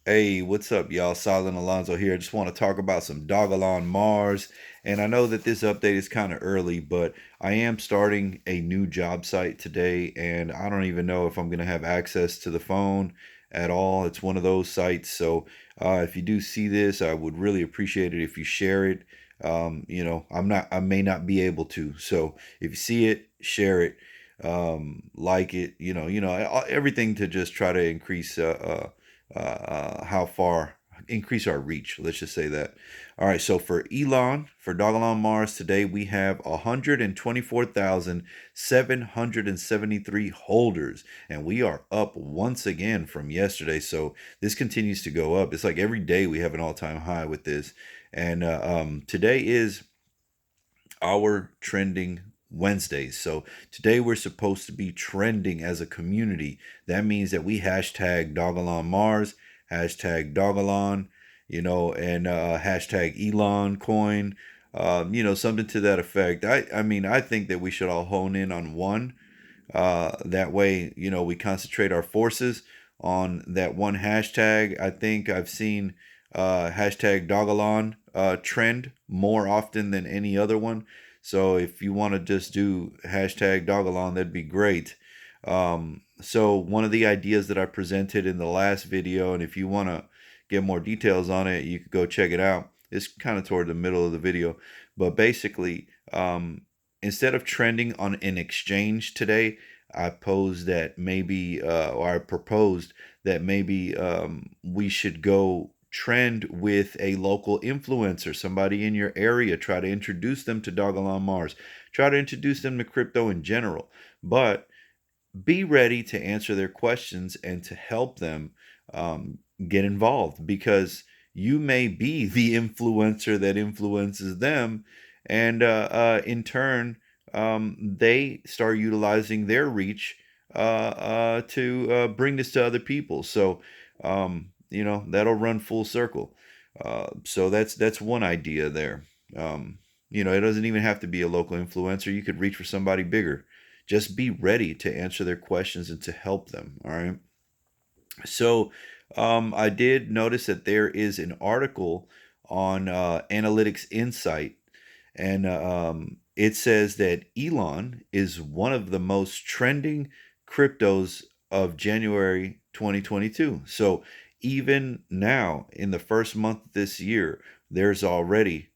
Hey, what's up, y'all? Silent Alonzo here. I just want to talk about some Dogelon Mars. And I know that this update is kind of early, but I am starting a new job site today, and I don't even know if I'm going to have access to the phone at all. It's one of those sites. So if you do see this, I would really appreciate it if you share it. I may not be able to. So if you see it, share it, like it, everything to just try to increase how far increase our reach. Let's just say that. All right. So for Dogelon Mars today, we have 124,773 holders, and we are up once again from yesterday. So this continues to go up. It's like every day we have an all-time high with this, and today is our trending Wednesdays. So today we're supposed to be trending as a community. That means that we hashtag Dogelon Mars, hashtag Dogelon, and hashtag Elon coin, something to that effect. I think that we should all hone in on one. That way, we concentrate our forces on that one hashtag. I think I've seen hashtag Dogelon trend more often than any other one. So if you want to just do hashtag Dogelon, that'd be great. So one of the ideas that I presented in the last video, and if you want to get more details on it, you could go check it out. It's kind of toward the middle of the video, but basically, instead of trending on an exchange today, I proposed that maybe we should go trend with a local influencer, somebody in your area. Try to introduce them to Dogelon Mars. Try to introduce them to crypto in general. But be ready to answer their questions and to help them get involved, because you may be the influencer that influences them, and in turn, they start utilizing their reach to bring this to other people. So, that'll run full circle. So that's one idea there. It doesn't even have to be a local influencer. You could reach for somebody bigger. Just be ready to answer their questions and to help them. All right. So I did notice that there is an article on Analytics Insight, and it says that Elon is one of the most trending cryptos of January 2022. So even now, in the first month this year, there's already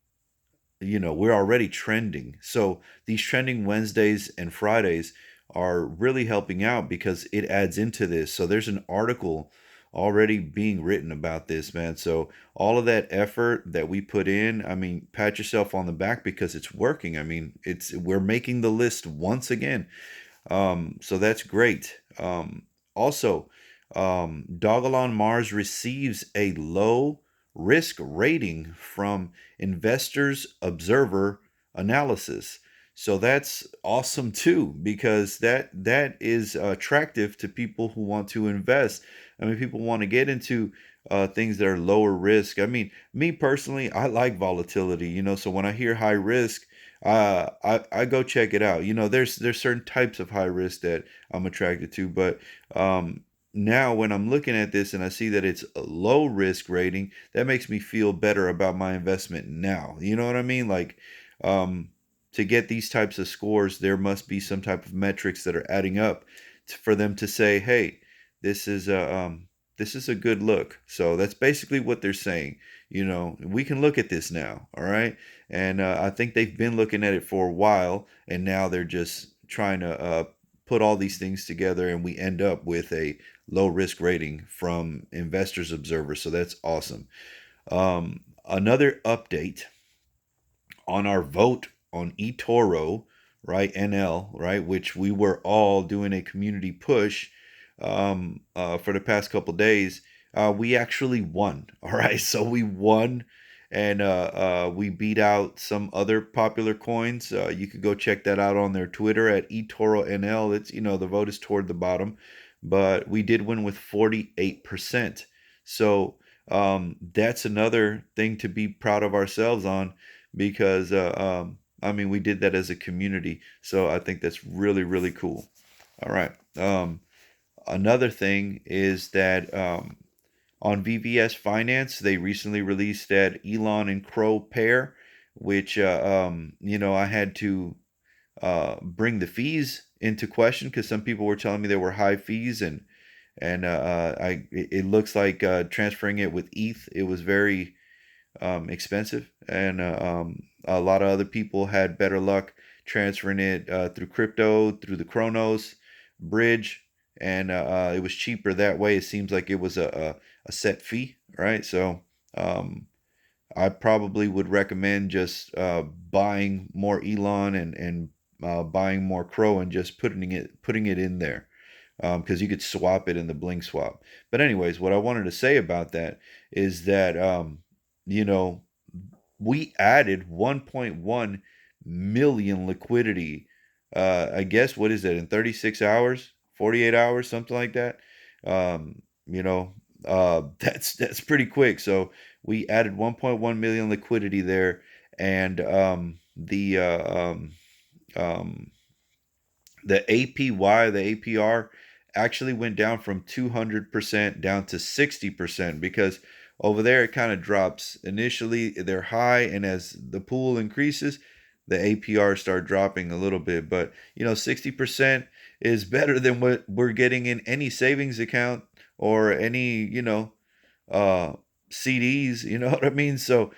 we're already trending. So these trending Wednesdays and Fridays are really helping out because it adds into this. So there's an article already being written about this, man. So all of that effort that we put in, I mean, pat yourself on the back because it's working. I mean, we're making the list once again. So that's great. Also, Dogelon Mars receives a low risk rating from Investors Observer Analysis. So that's awesome too, because that is attractive to people who want to invest. I mean, people want to get into things that are lower risk. I mean, me personally, I like volatility, so when I hear high risk, I go check it out. There's certain types of high risk that I'm attracted to, but now when I'm looking at this and I see that it's a low risk rating, that makes me feel better about my investment now. You know what I mean? Like, to get these types of scores, there must be some type of metrics that are adding up for them to say, "Hey, this is a good look." So that's basically what they're saying. We can look at this now, all right? And I think they've been looking at it for a while, and now they're just trying to put all these things together, and we end up with a low risk rating from Investors Observer. So that's awesome. Another update on our vote on Etoro, right? NL, right? Which we were all doing a community push for the past couple days. We actually won. All right. So we won, and we beat out some other popular coins. You could go check that out on their Twitter at eToro NL. It's, the vote is toward the bottom, but we did win with 48%. So that's another thing to be proud of ourselves on, because I mean, we did that as a community. So I think that's really, really cool. All right. Another thing is that On VVS Finance, they recently released that Elon and Crow pair, which I had to bring the fees into question because some people were telling me there were high fees, and it looks like transferring it with ETH, it was very expensive, and a lot of other people had better luck transferring it through crypto, through the Chronos bridge, and it was cheaper that way. It seems like it was a set fee, right? So I probably would recommend just buying more Elon and buying more Crow and just putting it in there because you could swap it in the Blink swap. But anyways, what I wanted to say about that is that you know we added 1.1 million liquidity. I guess what is that in 36 hours, 48 hours, something like that. Um, you know, that's pretty quick. So we added 1.1 million liquidity there, and um, the APY, the APR, actually went down from 200% down to 60% because over there it kind of drops. Initially, they're high, and as the pool increases, the APR start dropping a little bit. But 60% is better than what we're getting in any savings account or any uh, CDs. You know what I mean? So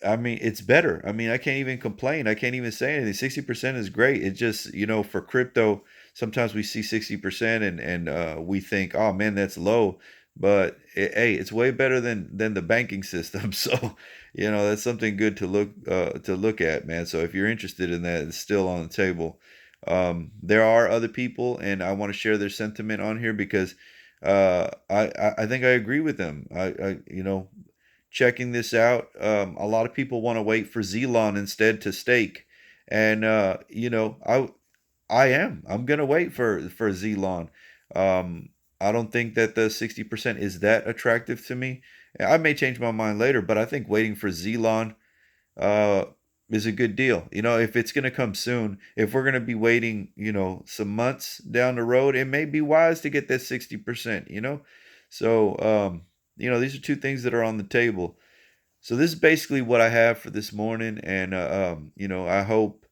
I mean, it's better. I mean, I can't even complain. I can't even say anything. 60% is great. It just, for crypto, sometimes we see 60% and we think, oh man, that's low. But hey, it's way better than the banking system. So, that's something good to look at, man. So if you're interested in that, it's still on the table. There are other people, and I want to share their sentiment on here because I think I agree with them. Checking this out. A lot of people want to wait for Zelon instead to stake, and I am. I'm gonna wait for Zelon. I don't think that the 60% is that attractive to me. I may change my mind later, but I think waiting for Zelon uh, is a good deal. If it's gonna come soon, if we're gonna be waiting, some months down the road, it may be wise to get that 60%. So these are two things that are on the table. So this is basically what I have for this morning, and I hope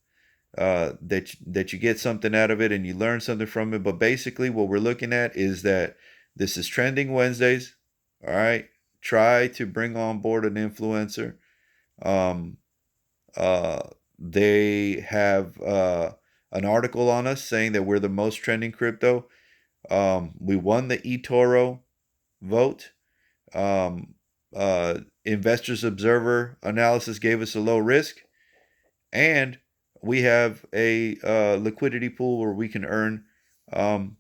that you get something out of it and you learn something from it. But basically, what we're looking at is that this is trending Wednesdays. All right, try to bring on board an influencer. Um, uh, they have an article on us saying that we're the most trending crypto. We won the Etoro vote. Um, Investors Observer analysis gave us a low risk, and we have a liquidity pool where we can earn um,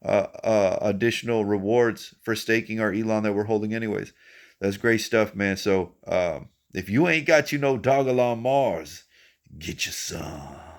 additional rewards for staking our Elon that we're holding anyways. That's great stuff, man. So if you ain't got no Dogelon Mars, get you some.